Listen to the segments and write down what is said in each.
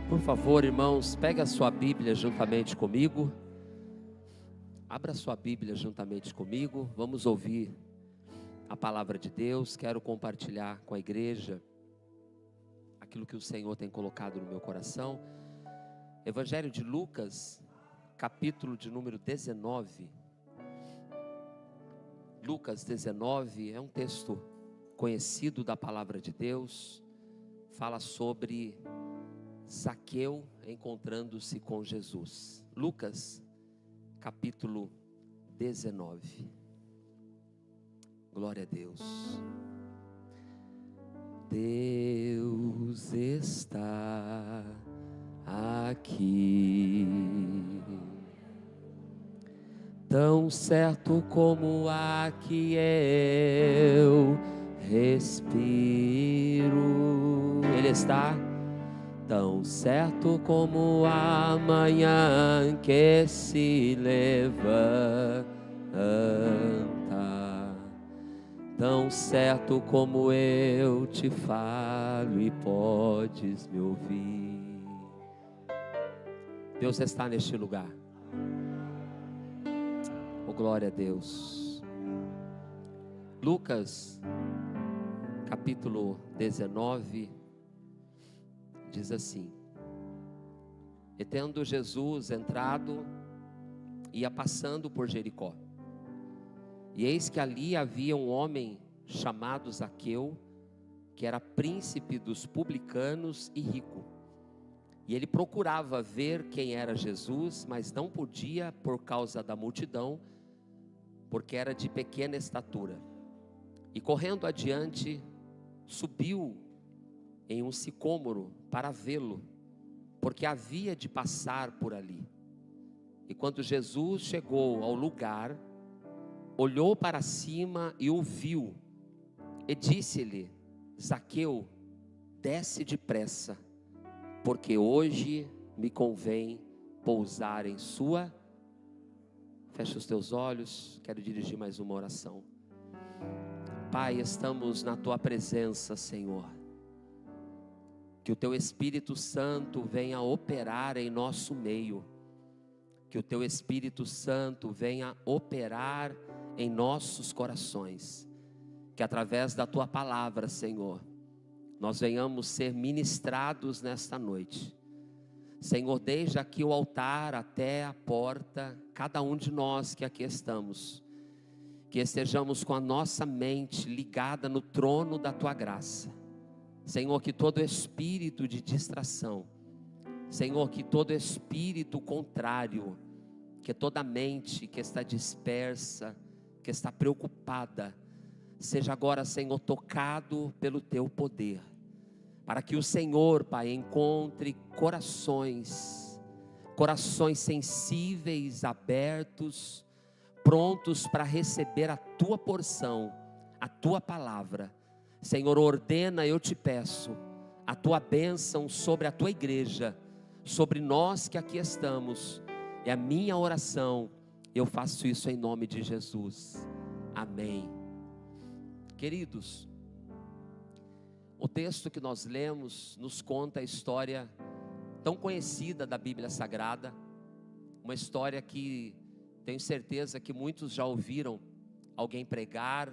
Por favor, irmãos, pegue a sua Bíblia juntamente comigo. Abra a sua Bíblia juntamente comigo. Vamos ouvir a palavra de Deus. Quero compartilhar com a igreja aquilo que o Senhor tem colocado no meu coração. Evangelho de Lucas, capítulo de número 19. Lucas 19 é um texto conhecido da palavra de Deus. Fala sobre Zaqueu encontrando-se com Jesus. Lucas, capítulo 19. Glória a Deus. Deus está aqui, tão certo como a que eu respiro. Ele está tão certo como a manhã que se levanta, tão certo como eu te falo e podes me ouvir. Deus está neste lugar. Oh, glória a Deus. Lucas, capítulo 19, diz assim: e tendo Jesus entrado, ia passando por Jericó. E eis que ali havia um homem chamado Zaqueu, que era príncipe dos publicanos e rico. E ele procurava ver quem era Jesus, mas não podia por causa da multidão, porque era de pequena estatura. E correndo adiante, subiu em um sicômoro para vê-lo, porque havia de passar por ali. E quando Jesus chegou ao lugar, olhou para cima e o viu, e disse-lhe: Zaqueu, desce depressa, porque hoje me convém pousar em sua... Fecha os teus olhos, quero dirigir mais uma oração. Pai, estamos na tua presença, Senhor. Que o teu Espírito Santo venha operar em nosso meio. Que o teu Espírito Santo venha operar em nossos corações. Que através da tua palavra, Senhor, nós venhamos ser ministrados nesta noite. Senhor, desde aqui o altar até a porta, cada um de nós que aqui estamos, que estejamos com a nossa mente ligada no trono da tua graça. Senhor, que todo espírito de distração, Senhor, que todo espírito contrário, que toda mente que está dispersa, que está preocupada, seja agora, Senhor, tocado pelo teu poder, para que o Senhor, Pai, encontre corações sensíveis, abertos, prontos para receber a tua porção, a tua palavra. Senhor, ordena, eu te peço, a tua bênção sobre a tua igreja, sobre nós que aqui estamos. É a minha oração, eu faço isso em nome de Jesus, amém. Queridos, o texto que nós lemos nos conta a história tão conhecida da Bíblia Sagrada, uma história que tenho certeza que muitos já ouviram alguém pregar.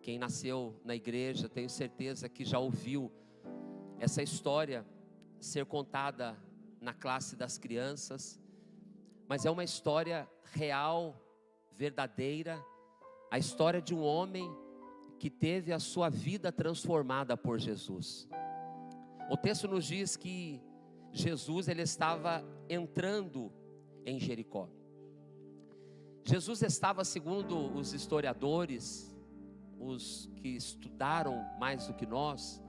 Quem nasceu na igreja, tenho certeza que já ouviu essa história ser contada na classe das crianças, mas é uma história real, verdadeira, a história de um homem que teve a sua vida transformada por Jesus. O texto nos diz que Jesus, ele estava entrando em Jericó. Jesus estava, segundo os historiadores, os que estudaram mais do que nós,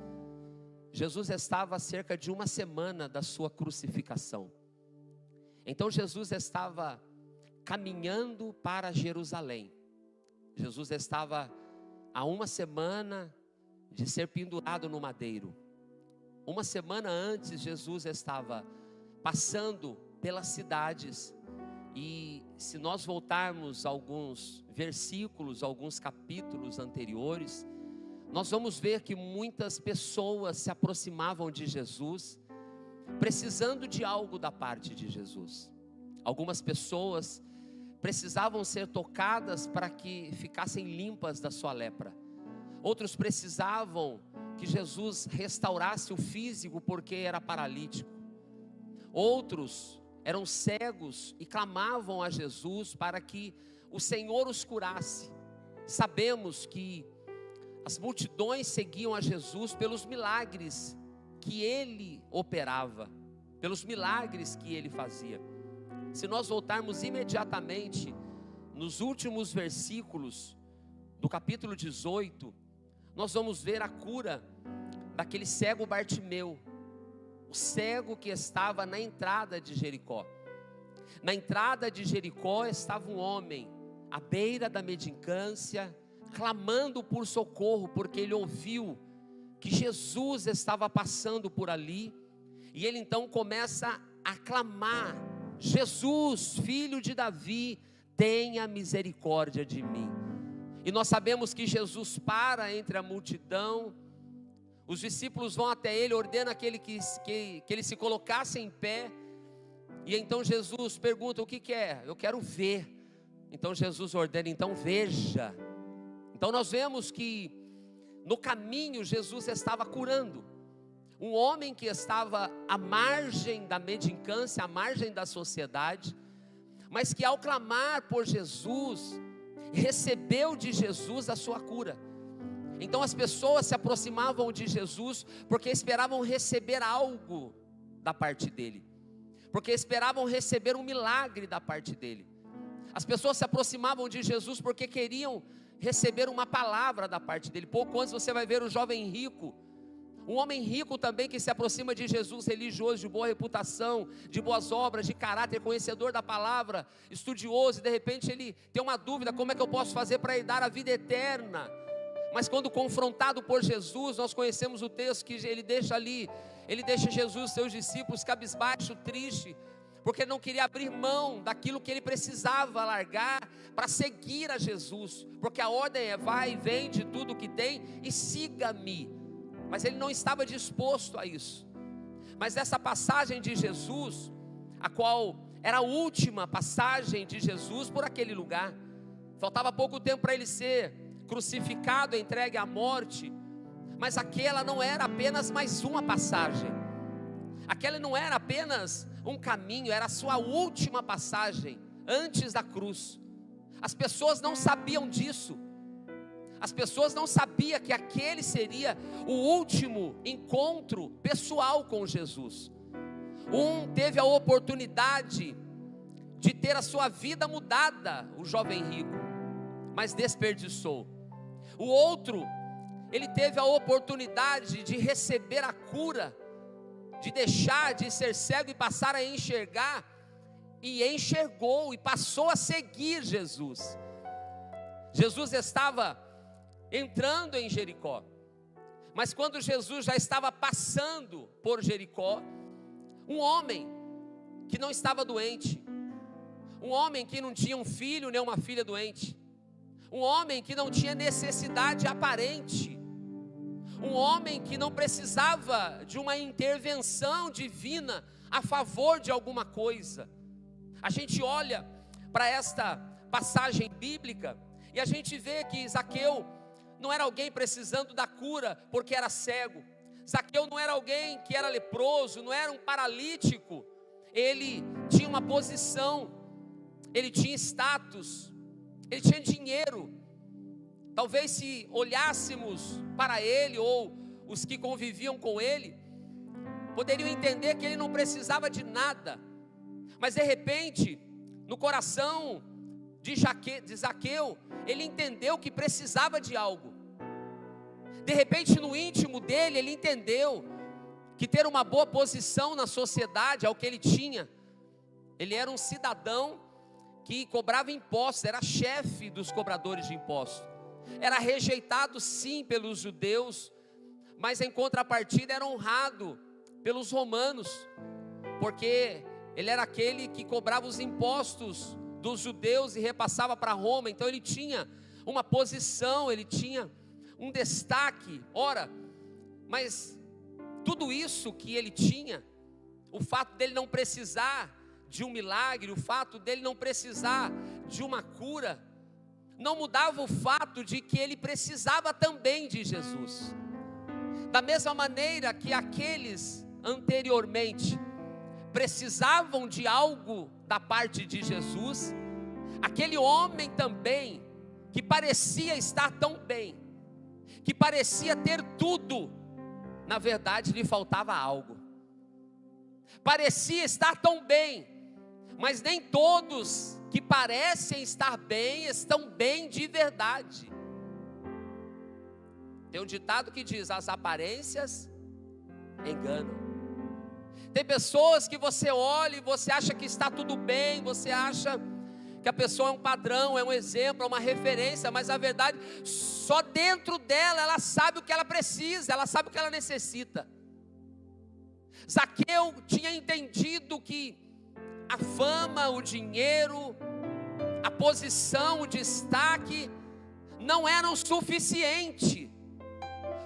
Jesus estava a cerca de uma semana da sua crucificação. Então Jesus estava caminhando para Jerusalém. Jesus estava a uma semana de ser pendurado no madeiro. Uma semana antes, Jesus estava passando pelas cidades. E se nós voltarmos alguns versículos, alguns capítulos anteriores, nós vamos ver que muitas pessoas se aproximavam de Jesus precisando de algo da parte de Jesus. Algumas pessoas precisavam ser tocadas para que ficassem limpas da sua lepra. Outros precisavam que Jesus restaurasse o físico porque era paralítico. Outros eram cegos e clamavam a Jesus para que o Senhor os curasse. Sabemos que as multidões seguiam a Jesus pelos milagres que Ele operava, pelos milagres que Ele fazia. Se nós voltarmos imediatamente nos últimos versículos do capítulo 18, nós vamos ver a cura daquele cego Bartimeu, o cego que estava na entrada de Jericó. Na entrada de Jericó estava um homem, à beira da mendicância, clamando por socorro, porque ele ouviu que Jesus estava passando por ali, e ele então começa a clamar: Jesus, filho de Davi, tenha misericórdia de mim. E nós sabemos que Jesus para entre a multidão, os discípulos vão até ele, ordena que ele se colocasse em pé, e então Jesus pergunta: o que quer? Eu quero ver. Então Jesus ordena: então veja. Então nós vemos que no caminho Jesus estava curando um homem que estava à margem da mendicância, à margem da sociedade, mas que ao clamar por Jesus, recebeu de Jesus a sua cura. Então as pessoas se aproximavam de Jesus porque esperavam receber algo da parte dele, porque esperavam receber um milagre da parte dele. As pessoas se aproximavam de Jesus porque queriam receber uma palavra da parte dele. Pouco antes você vai ver o jovem rico, um homem rico também que se aproxima de Jesus, religioso, de boa reputação, de boas obras, de caráter, conhecedor da palavra, estudioso, e de repente ele tem uma dúvida: como é que eu posso fazer para herdar a vida eterna? Mas quando confrontado por Jesus, nós conhecemos o texto que ele deixa ali, ele deixa Jesus e seus discípulos cabisbaixo, triste, porque ele não queria abrir mão daquilo que ele precisava largar para seguir a Jesus, porque a ordem é: vai, vende tudo o que tem e siga-me. Mas ele não estava disposto a isso. Mas essa passagem de Jesus, a qual era a última passagem de Jesus por aquele lugar, faltava pouco tempo para ele ser crucificado, entregue à morte, mas aquela não era apenas mais uma passagem, aquela não era apenas um caminho, era a sua última passagem antes da cruz. As pessoas não sabiam disso. As pessoas não sabiam que aquele seria o último encontro pessoal com Jesus. Um teve a oportunidade de ter a sua vida mudada, o jovem rico, mas desperdiçou. O outro, ele teve a oportunidade de receber a cura, de deixar de ser cego e passar a enxergar, e enxergou e passou a seguir Jesus. Jesus estava entrando em Jericó, mas quando Jesus já estava passando por Jericó, um homem que não estava doente, um homem que não tinha um filho nem uma filha doente, um homem que não tinha necessidade aparente, um homem que não precisava de uma intervenção divina a favor de alguma coisa. A gente olha para esta passagem bíblica e a gente vê que Zaqueu não era alguém precisando da cura porque era cego. Zaqueu não era alguém que era leproso, não era um paralítico. Ele tinha uma posição, ele tinha status, ele tinha dinheiro. Talvez se olhássemos para ele, ou os que conviviam com ele, poderiam entender que ele não precisava de nada. Mas de repente, no coração de Zaqueu, ele entendeu que precisava de algo. De repente, no íntimo dele, ele entendeu que ter uma boa posição na sociedade é o que ele tinha. Ele era um cidadão que cobrava impostos, era chefe dos cobradores de impostos. Era rejeitado sim pelos judeus, mas em contrapartida era honrado pelos romanos, porque ele era aquele que cobrava os impostos dos judeus e repassava para Roma. Então ele tinha uma posição, ele tinha um destaque. Ora, mas tudo isso que ele tinha o fato dele não precisar de um milagre, o fato dele não precisar de uma cura, não mudava o fato de que ele precisava também de Jesus. Da mesma maneira que aqueles anteriormente precisavam de algo da parte de Jesus, aquele homem também, que parecia estar tão bem, que parecia ter tudo, na verdade lhe faltava algo. Parecia estar tão bem, mas nem todos que parecem estar bem, estão bem de verdade. Tem um ditado que diz: as aparências enganam. Tem pessoas que você olha e você acha que está tudo bem, você acha que a pessoa é um padrão, é um exemplo, é uma referência, mas a verdade, só dentro dela, ela sabe o que ela precisa, ela sabe o que ela necessita. Zaqueu tinha entendido que a fama, o dinheiro, a posição, o destaque, não eram suficiente,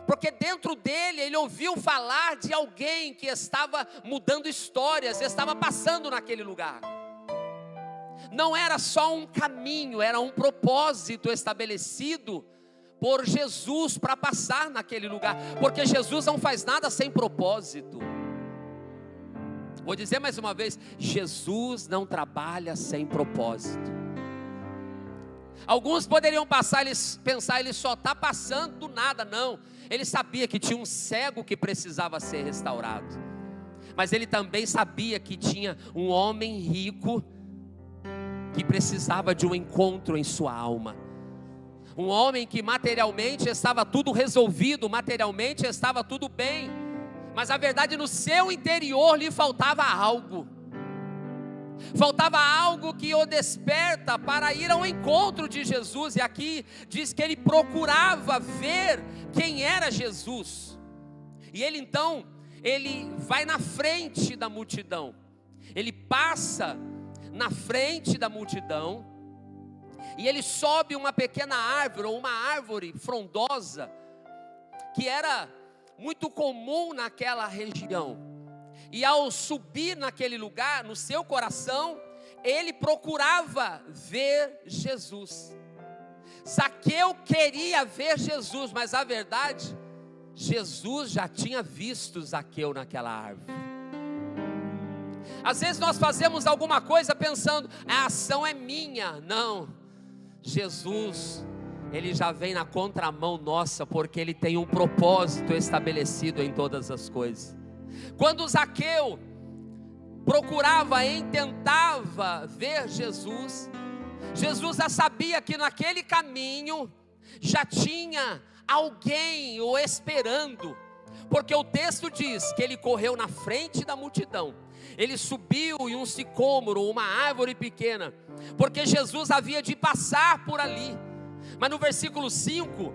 porque dentro dele, ele ouviu falar de alguém que estava mudando histórias, estava passando naquele lugar. Não era só um caminho, era um propósito estabelecido por Jesus para passar naquele lugar, porque Jesus não faz nada sem propósito. Vou dizer mais uma vez: Jesus não trabalha sem propósito. Alguns poderiam pensar, ele só está passando do nada. Não, ele sabia que tinha um cego que precisava ser restaurado, mas ele também sabia que tinha um homem rico que precisava de um encontro em sua alma. Um homem que materialmente estava tudo resolvido, materialmente estava tudo bem, mas a verdade, no seu interior lhe faltava algo. Faltava algo que o desperta para ir ao encontro de Jesus. E aqui diz que ele procurava ver quem era Jesus. E ele então, ele vai na frente da multidão. Ele passa na frente da multidão, e ele sobe uma pequena árvore, ou uma árvore frondosa, que era muito comum naquela região. E ao subir naquele lugar, no seu coração, ele procurava ver Jesus. Zaqueu queria ver Jesus, mas a verdade, Jesus já tinha visto Zaqueu naquela árvore. Às vezes nós fazemos alguma coisa pensando: a ação é minha. Não, Jesus, ele já vem na contramão nossa, porque ele tem um propósito estabelecido em todas as coisas. Quando Zaqueu procurava e tentava ver Jesus, Jesus já sabia que naquele caminho já tinha alguém o esperando, porque o texto diz que ele correu na frente da multidão. Ele subiu em um sicômoro, uma árvore pequena, porque Jesus havia de passar por ali. Mas no versículo 5,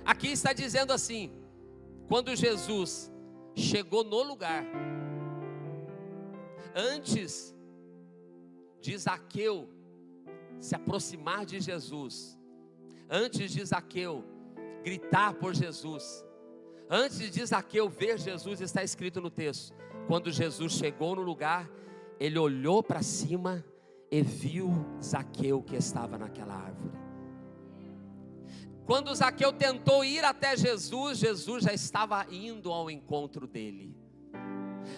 aqui está dizendo assim: quando Jesus chegou no lugar, antes de Zaqueu se aproximar de Jesus, antes de Zaqueu gritar por Jesus, antes de Zaqueu ver Jesus, está escrito no texto: quando Jesus chegou no lugar, ele olhou para cima e viu Zaqueu que estava naquela árvore. Quando Zaqueu tentou ir até Jesus, Jesus já estava indo ao encontro dele.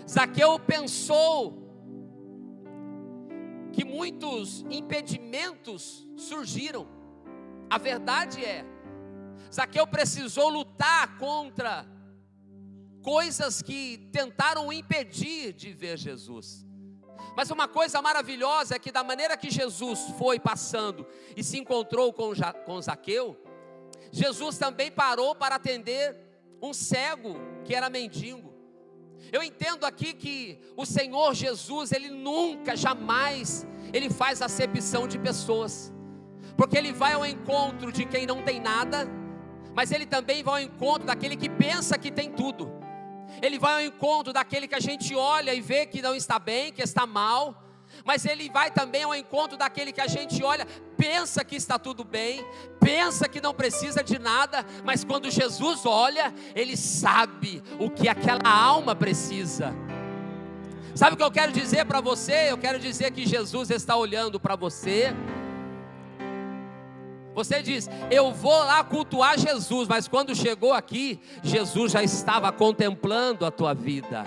Zaqueu pensou que muitos impedimentos surgiram. A verdade é, Zaqueu precisou lutar contra coisas que tentaram impedir de ver Jesus. Mas uma coisa maravilhosa é que da maneira que Jesus foi passando e se encontrou com Zaqueu, Jesus também parou para atender um cego que era mendigo. Eu entendo aqui que o Senhor Jesus, ele nunca, jamais, ele faz acepção de pessoas, porque ele vai ao encontro de quem não tem nada, mas ele também vai ao encontro daquele que pensa que tem tudo. Ele vai ao encontro daquele que a gente olha e vê que não está bem, que está mal, mas ele vai também ao encontro daquele que a gente olha, pensa que está tudo bem, pensa que não precisa de nada, mas quando Jesus olha, ele sabe o que aquela alma precisa. Sabe o que eu quero dizer para você? Eu quero dizer que Jesus está olhando para você. Você diz, eu vou lá cultuar Jesus, mas quando chegou aqui, Jesus já estava contemplando a tua vida.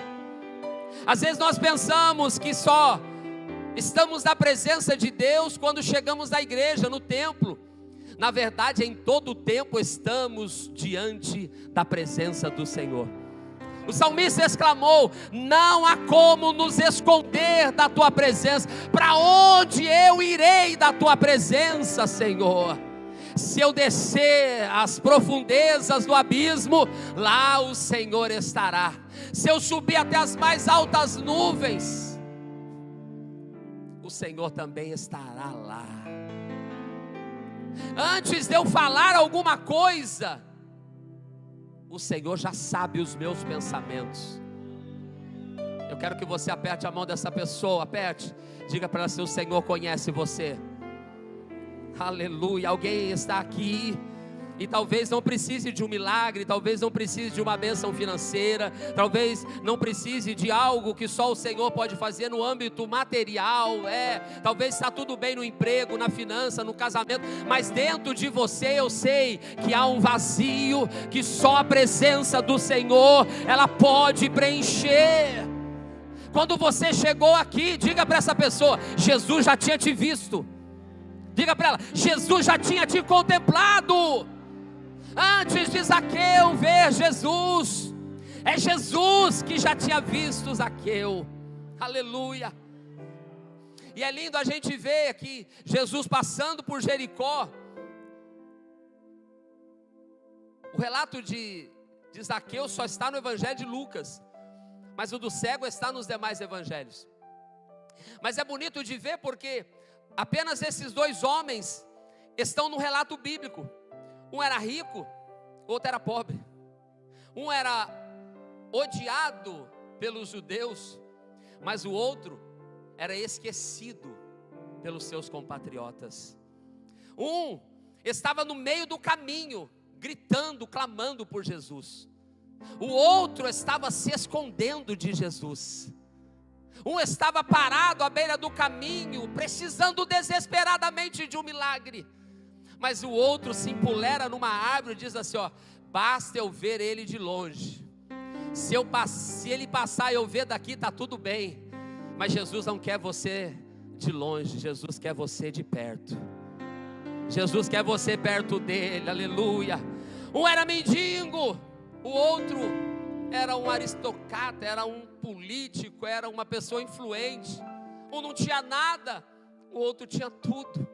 Às vezes nós pensamos que só estamos na presença de Deus quando chegamos na igreja, no templo. Na verdade, em todo o tempo estamos diante da presença do Senhor. O salmista exclamou, não há como nos esconder da tua presença. Para onde eu irei da tua presença, Senhor? Se eu descer as profundezas do abismo, lá o Senhor estará. Se eu subir até as mais altas nuvens, o Senhor também estará lá. Antes de eu falar alguma coisa, o Senhor já sabe os meus pensamentos. Eu quero que você aperte a mão dessa pessoa, aperte, diga para ela assim, o Senhor conhece você. Aleluia, alguém está aqui e talvez não precise de um milagre, talvez não precise de uma bênção financeira, talvez não precise de algo que só o Senhor pode fazer no âmbito material, talvez está tudo bem no emprego, na finança, no casamento, mas dentro de você eu sei que há um vazio, que só a presença do Senhor, ela pode preencher. Quando você chegou aqui, diga para essa pessoa, Jesus já tinha te visto. Diga para ela, Jesus já tinha te contemplado. Antes de Zaqueu ver Jesus, é Jesus que já tinha visto Zaqueu. Aleluia. E é lindo a gente ver aqui Jesus passando por Jericó. O relato de Zaqueu só está no evangelho de Lucas, mas o do cego está nos demais evangelhos. Mas é bonito de ver porque apenas esses dois homens estão no relato bíblico. Um era rico, outro era pobre. Um era odiado pelos judeus, mas o outro era esquecido pelos seus compatriotas. Um estava no meio do caminho, gritando, clamando por Jesus. O outro estava se escondendo de Jesus. Um estava parado à beira do caminho, precisando desesperadamente de um milagre. Mas o outro se empolera numa árvore e diz assim, basta eu ver ele de longe. Se ele passar e eu ver daqui, está tudo bem. Mas Jesus não quer você de longe, Jesus quer você de perto. Jesus quer você perto dele, aleluia. Um era mendigo, o outro era um aristocrata, era um político, era uma pessoa influente. Um não tinha nada, o outro tinha tudo.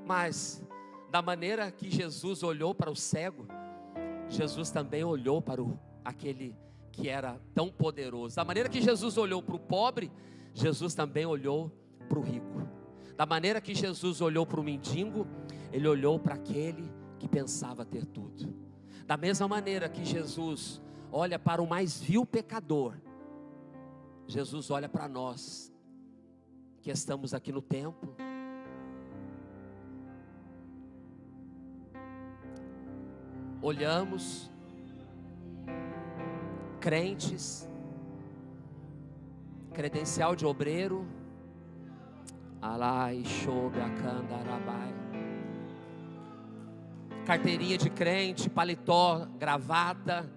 Mas da maneira que Jesus olhou para o cego, Jesus também olhou para aquele que era tão poderoso. Da maneira que Jesus olhou para o pobre, Jesus também olhou para o rico. Da maneira que Jesus olhou para o mendigo, ele olhou para aquele que pensava ter tudo. Da mesma maneira que Jesus olha para o mais vil pecador, Jesus olha para nós que estamos aqui no templo. Olhamos, crentes, credencial de obreiro, alai shobe acandarabai, carteirinha de crente, paletó, gravata,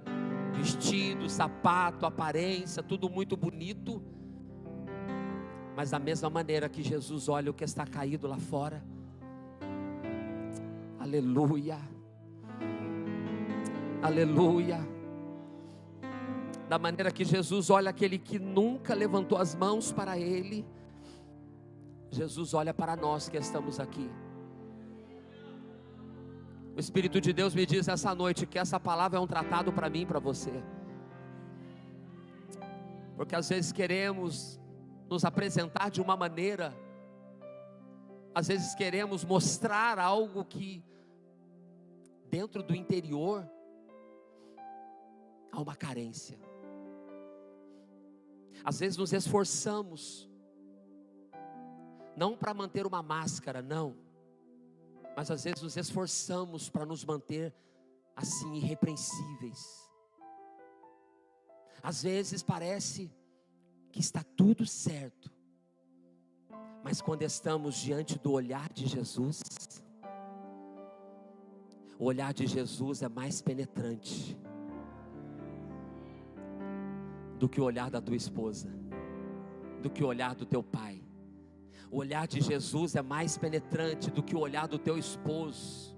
vestido, sapato, aparência, tudo muito bonito. Mas da mesma maneira que Jesus olha o que está caído lá fora, aleluia, aleluia. Da maneira que Jesus olha aquele que nunca levantou as mãos para Ele, Jesus olha para nós que estamos aqui. O Espírito de Deus me diz essa noite que essa palavra é um tratado para mim e para você. Porque às vezes queremos nos apresentar de uma maneira, às vezes queremos mostrar algo que dentro do interior há uma carência. Às vezes nos esforçamos, não para manter uma máscara, não, mas às vezes nos esforçamos para nos manter assim irrepreensíveis. Às vezes parece que está tudo certo. Mas quando estamos diante do olhar de Jesus, o olhar de Jesus é mais penetrante do que o olhar da tua esposa, do que o olhar do teu pai. O olhar de Jesus é mais penetrante do que o olhar do teu esposo.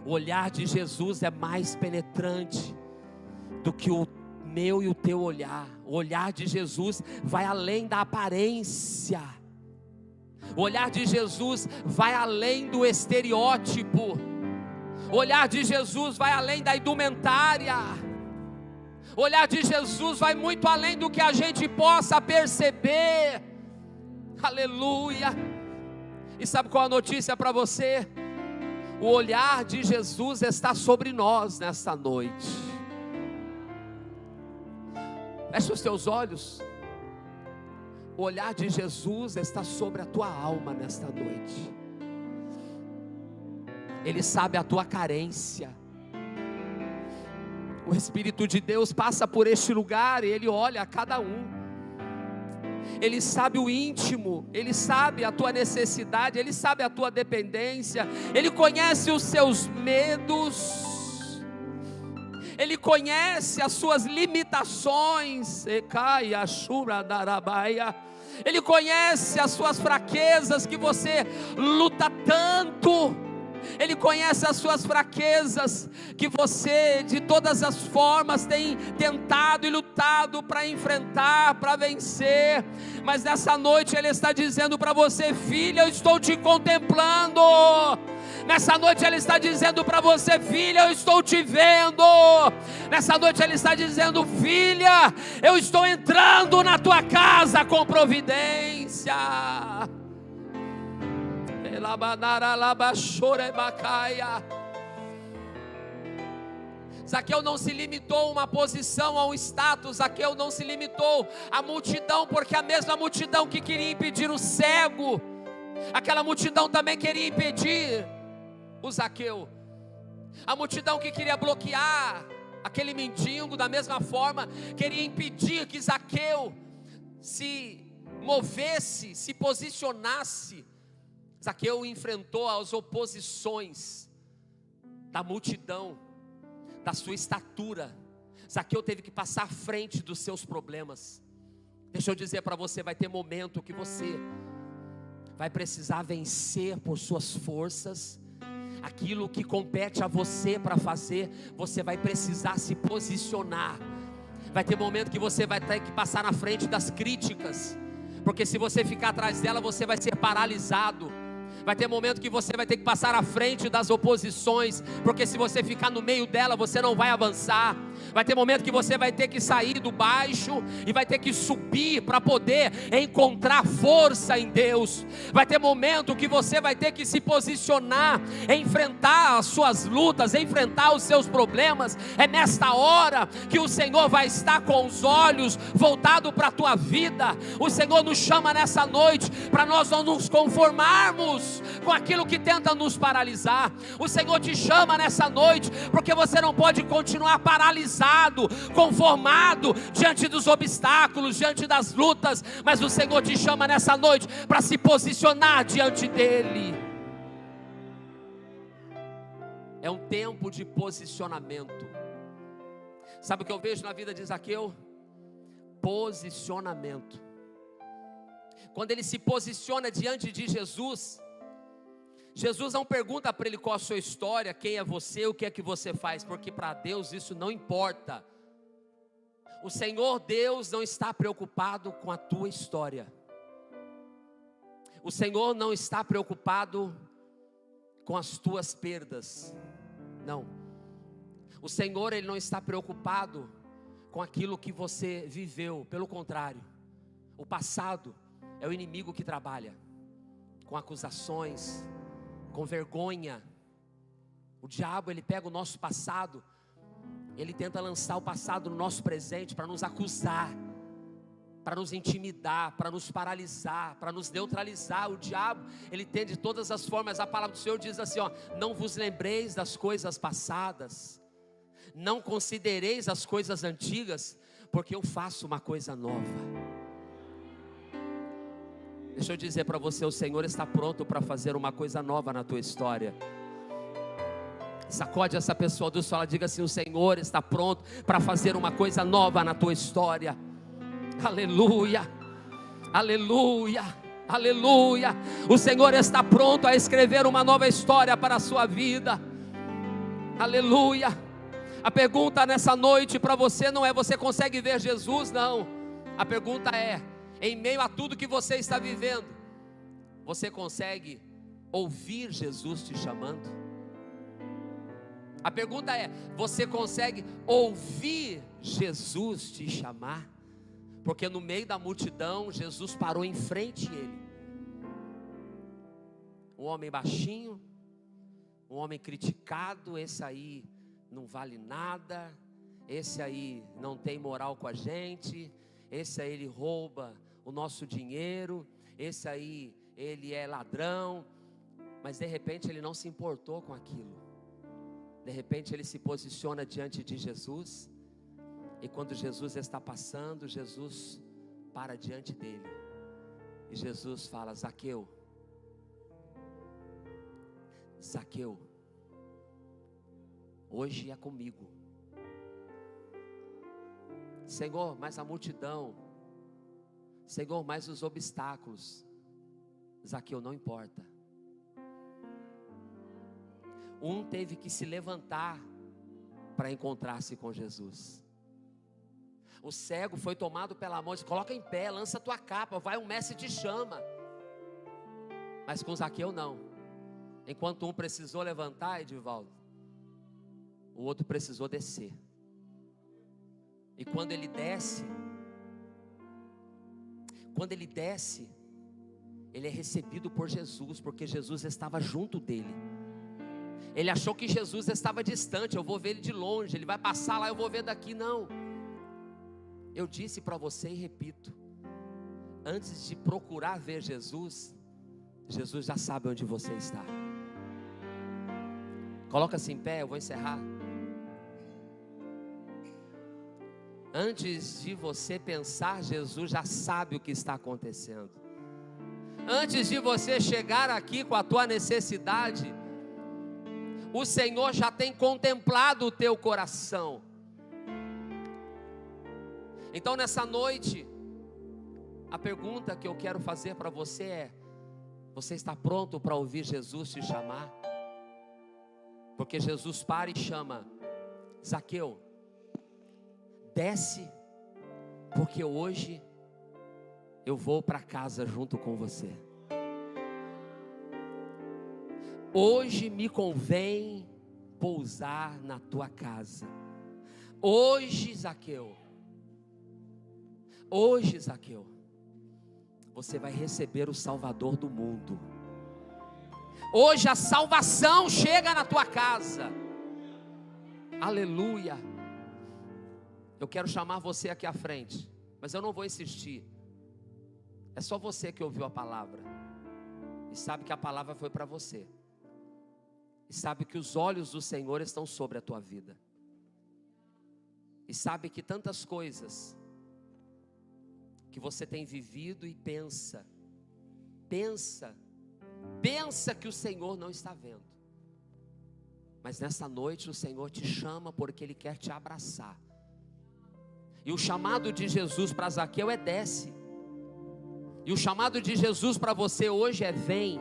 O olhar de Jesus é mais penetrante do que o meu e o teu olhar. O olhar de Jesus vai além da aparência. O olhar de Jesus vai além do estereótipo. O olhar de Jesus vai além da indumentária. O olhar de Jesus vai muito além do que a gente possa perceber. Aleluia. E sabe qual a notícia para você? O olhar de Jesus está sobre nós nesta noite. Feche os teus olhos. O olhar de Jesus está sobre a tua alma nesta noite. Ele sabe a tua carência. O Espírito de Deus passa por este lugar e Ele olha a cada um. Ele sabe o íntimo, Ele sabe a tua necessidade, Ele sabe a tua dependência, Ele conhece os seus medos, Ele conhece as suas limitações, Ele conhece as suas fraquezas que você luta tanto. Ele conhece as suas fraquezas que você de todas as formas tem tentado e lutado para enfrentar, para vencer. Mas nessa noite Ele está dizendo para você: filha, eu estou te contemplando. Nessa noite Ele está dizendo para você: filha, eu estou te vendo. Nessa noite Ele está dizendo: filha, eu estou entrando na tua casa com providência. Zaqueu não se limitou a uma posição, a um status. Zaqueu não se limitou à multidão, porque a mesma multidão que queria impedir o cego, aquela multidão também queria impedir o Zaqueu. A multidão que queria bloquear aquele mendigo, da mesma forma queria impedir que Zaqueu se movesse, se posicionasse. Zaqueu enfrentou as oposições da multidão, da sua estatura. Zaqueu teve que passar à frente dos seus problemas. Deixa eu dizer para você, vai ter momento que você vai precisar vencer por suas forças. Aquilo que compete a você para fazer, você vai precisar se posicionar. Vai ter momento que você vai ter que passar na frente das críticas, porque se você ficar atrás dela, você vai ser paralisado. Vai ter momento que você vai ter que passar à frente das oposições, porque se você ficar no meio dela, você não vai avançar. Vai ter momento que você vai ter que sair do baixo e vai ter que subir para poder encontrar força em Deus. Vai ter momento que você vai ter que se posicionar, enfrentar as suas lutas, enfrentar os seus problemas. É nesta hora que o Senhor vai estar com os olhos voltados para a tua vida. O Senhor nos chama nessa noite para nós não nos conformarmos com aquilo que tenta nos paralisar. O Senhor te chama nessa noite porque você não pode continuar paralisado, conformado diante dos obstáculos, diante das lutas, mas o Senhor te chama nessa noite para se posicionar diante dEle. É um tempo de posicionamento. Sabe o que eu vejo na vida de Zaqueu? Posicionamento. Quando ele se posiciona diante de Jesus, Jesus não pergunta para ele qual a sua história, quem é você, o que é que você faz, porque para Deus isso não importa. O Senhor Deus não está preocupado com a tua história. O Senhor não está preocupado com as tuas perdas. Não. O Senhor, Ele não está preocupado com aquilo que você viveu. Pelo contrário, o passado é o inimigo que trabalha com acusações, com vergonha. O diabo, ele pega o nosso passado, ele tenta lançar o passado no nosso presente para nos acusar, para nos intimidar, para nos paralisar, para nos neutralizar. O diabo, ele tem de todas as formas. A palavra do Senhor diz assim, ó: não vos lembreis das coisas passadas, não considereis as coisas antigas, porque eu faço uma coisa nova. Deixa eu dizer para você, o Senhor está pronto para fazer uma coisa nova na tua história. Sacode essa pessoa do sol, diga assim: o Senhor está pronto para fazer uma coisa nova na tua história. Aleluia, aleluia, aleluia. O Senhor está pronto a escrever uma nova história para a sua vida. Aleluia. A pergunta nessa noite para você não é: você consegue ver Jesus? Não. A pergunta é: em meio a tudo que você está vivendo, você consegue ouvir Jesus te chamando? A pergunta é: você consegue ouvir Jesus te chamar? Porque no meio da multidão, Jesus parou em frente a ele. Um homem baixinho, um homem criticado, esse aí não vale nada, esse aí não tem moral com a gente, esse aí ele rouba o nosso dinheiro, esse aí ele é ladrão. Mas de repente ele não se importou com aquilo. De repente ele se posiciona diante de Jesus, e quando Jesus está passando, Jesus para diante dele, e Jesus fala: Zaqueu, Zaqueu, hoje é comigo. Senhor, mas a multidão, Senhor, mas os obstáculos. Zaqueu, não importa. Um teve que se levantar para encontrar-se com Jesus. O cego foi tomado pela mão, disse: coloca em pé, lança tua capa, vai, um mestre te chama. Mas com Zaqueu não. Enquanto um precisou levantar, Edivaldo, o outro precisou descer. E quando ele desce, ele é recebido por Jesus, porque Jesus estava junto dele. Ele achou que Jesus estava distante: eu vou ver ele de longe, ele vai passar lá, eu vou ver daqui. Não. Eu disse para você e repito: antes de procurar ver Jesus, Jesus já sabe onde você está. Coloca-se em pé, eu vou encerrar. Antes de você pensar, Jesus já sabe o que está acontecendo. Antes de você chegar aqui com a tua necessidade, o Senhor já tem contemplado o teu coração. Então nessa noite, a pergunta que eu quero fazer para você é: você está pronto para ouvir Jesus te chamar? Porque Jesus para e chama: Zaqueu, desce, porque hoje eu vou para casa junto com você. Hoje me convém pousar na tua casa. Hoje, Zaqueu, você vai receber o Salvador do mundo. Hoje a salvação chega na tua casa. Aleluia. Eu quero chamar você aqui à frente, mas eu não vou insistir. É só você que ouviu a palavra e sabe que a palavra foi para você, e sabe que os olhos do Senhor estão sobre a tua vida, e sabe que tantas coisas que você tem vivido e pensa que o Senhor não está vendo. Mas nessa noite o Senhor te chama porque Ele quer te abraçar. E o chamado de Jesus para Zaqueu é: desce. E o chamado de Jesus para você hoje é: vem.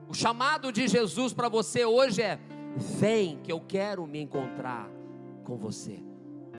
O chamado de Jesus para você hoje é: vem, que eu quero me encontrar com você.